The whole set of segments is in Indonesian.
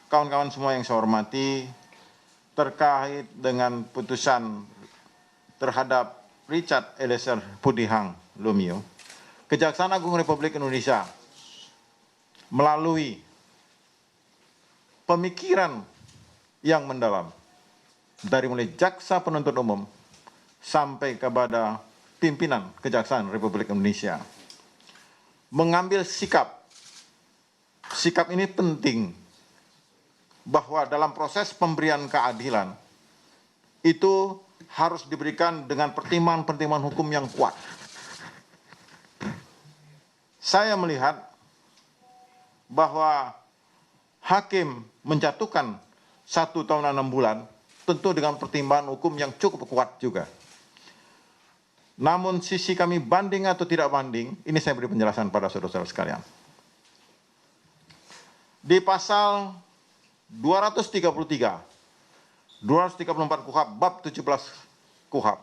kawan-kawan semua yang saya hormati, terkait dengan putusan terhadap Richard Eliezer Pudihang Lumiu, Kejaksaan Agung Republik Indonesia melalui pemikiran yang mendalam dari mulai jaksa penuntut umum sampai kepada pimpinan Kejaksaan Republik Indonesia mengambil sikap. Sikap ini penting bahwa dalam proses pemberian keadilan itu harus diberikan dengan pertimbangan-pertimbangan hukum yang kuat. Saya melihat bahwa hakim menjatuhkan 1 tahun 6 bulan tentu dengan pertimbangan hukum yang cukup kuat juga. Namun sisi kami banding atau tidak banding, ini saya beri penjelasan pada saudara-saudara sekalian. Di pasal 233, 234 KUHP bab 17 KUHP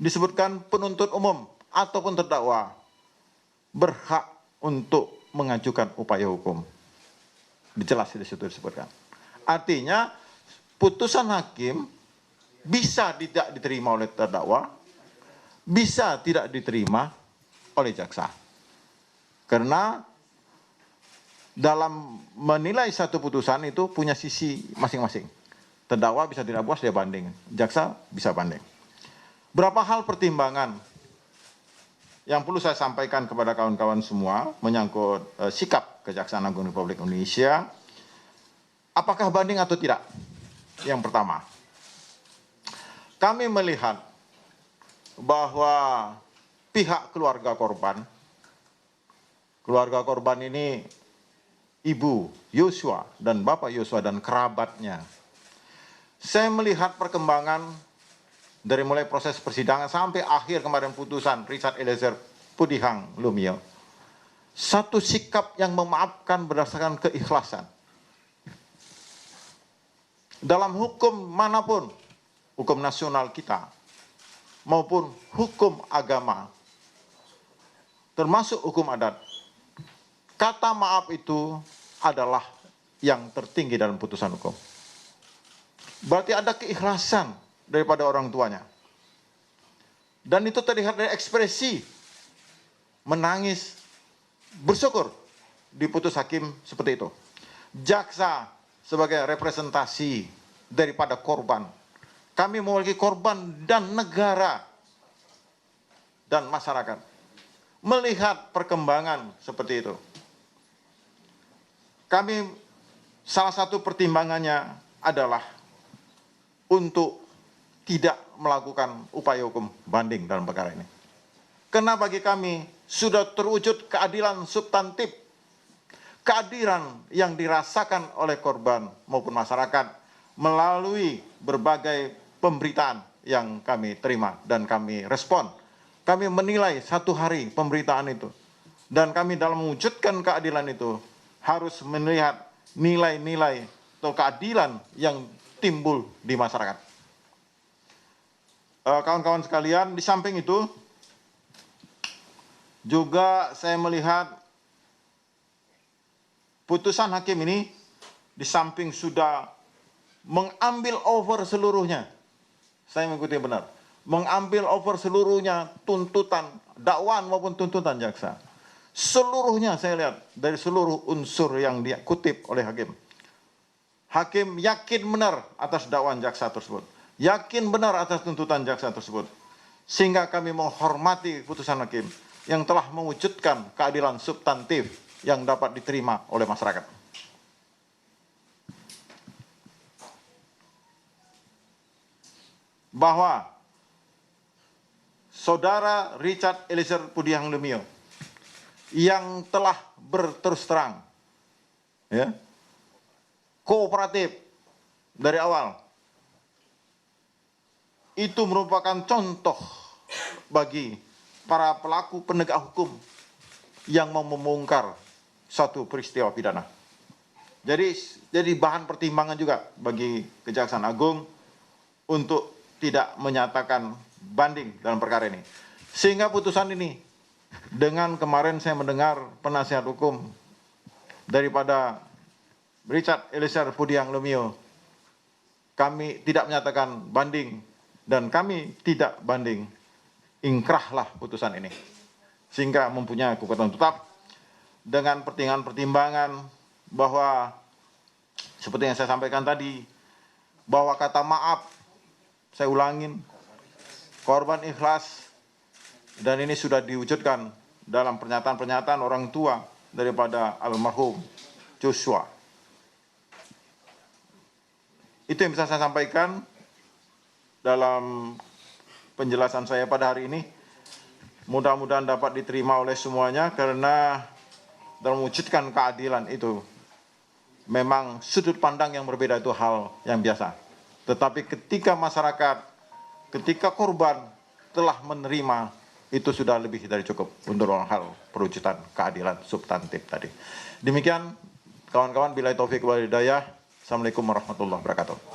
disebutkan penuntut umum ataupun terdakwa berhak untuk mengajukan upaya hukum. Jelas di situ disebutkan. Artinya putusan hakim bisa tidak diterima oleh terdakwa, bisa tidak diterima oleh jaksa. Karena dalam menilai satu putusan itu punya sisi masing-masing. Terdakwa bisa tidak puas, dia banding. Jaksa bisa banding. Berapa hal pertimbangan yang perlu saya sampaikan kepada kawan-kawan semua menyangkut sikap Kejaksaan Agung Republik Indonesia. Apakah banding atau tidak? Yang pertama, kami melihat bahwa pihak keluarga korban ini Ibu Yosua dan Bapak Yosua dan kerabatnya. Saya melihat perkembangan dari mulai proses persidangan sampai akhir kemarin putusan Richard Eliezer Pudihang Lumiu. Satu sikap yang memaafkan berdasarkan keikhlasan. Dalam hukum manapun, hukum nasional kita, maupun hukum agama, termasuk hukum adat, kata maaf itu adalah yang tertinggi dalam putusan hukum. Berarti ada keikhlasan daripada orang tuanya. Dan itu terlihat dari ekspresi menangis, bersyukur diputus hakim seperti itu. Jaksa sebagai representasi daripada korban. Kami mewakili korban dan negara dan masyarakat. Melihat perkembangan seperti itu. Kami salah satu pertimbangannya adalah untuk tidak melakukan upaya hukum banding dalam perkara ini. Karena bagi kami sudah terwujud keadilan substantif, keadilan yang dirasakan oleh korban maupun masyarakat melalui berbagai pemberitaan yang kami terima dan kami respon. Kami menilai 1 hari pemberitaan itu. Dan kami dalam mewujudkan keadilan itu harus melihat nilai-nilai atau keadilan yang timbul di masyarakat. Kawan-kawan sekalian, di samping itu juga saya melihat putusan hakim ini di samping sudah mengambil over seluruhnya. Saya mengikuti benar. Mengambil over seluruhnya tuntutan dakwaan maupun tuntutan jaksa. Seluruhnya saya lihat dari seluruh unsur yang dia kutip oleh hakim. Hakim yakin benar atas dakwaan jaksa tersebut. Yakin benar atas tuntutan jaksa tersebut. Sehingga kami menghormati putusan hakim yang telah mewujudkan keadilan substantif yang dapat diterima oleh masyarakat. Bahwa saudara Richard Eliezer Pudihang Lumiu yang telah berterus terang, ya, kooperatif dari awal, itu merupakan contoh bagi para pelaku penegak hukum yang mau membongkar suatu peristiwa pidana. Jadi bahan pertimbangan juga bagi Kejaksaan Agung untuk tidak menyatakan banding dalam perkara ini. Sehingga putusan ini, dengan kemarin saya mendengar penasihat hukum daripada Richard Eliezer Pudiang Lumiu, kami tidak menyatakan banding dan kami tidak banding. Ingkrahlah putusan ini sehingga mempunyai kekuatan tetap dengan pertimbangan bahwa seperti yang saya sampaikan tadi, bahwa kata maaf, saya ulangin, korban ikhlas, dan ini sudah diwujudkan dalam pernyataan-pernyataan orang tua daripada almarhum Joshua. Itu yang bisa saya sampaikan dalam penjelasan saya pada hari ini. Mudah-mudahan dapat diterima oleh semuanya, karena dalam mewujudkan keadilan itu memang sudut pandang yang berbeda itu hal yang biasa. Tetapi ketika masyarakat, ketika korban telah menerima, itu sudah lebih dari cukup untuk hal perwujudan keadilan substantif tadi. Demikian kawan-kawan, billahi taufik wal hidayah. Assalamualaikum warahmatullahi wabarakatuh.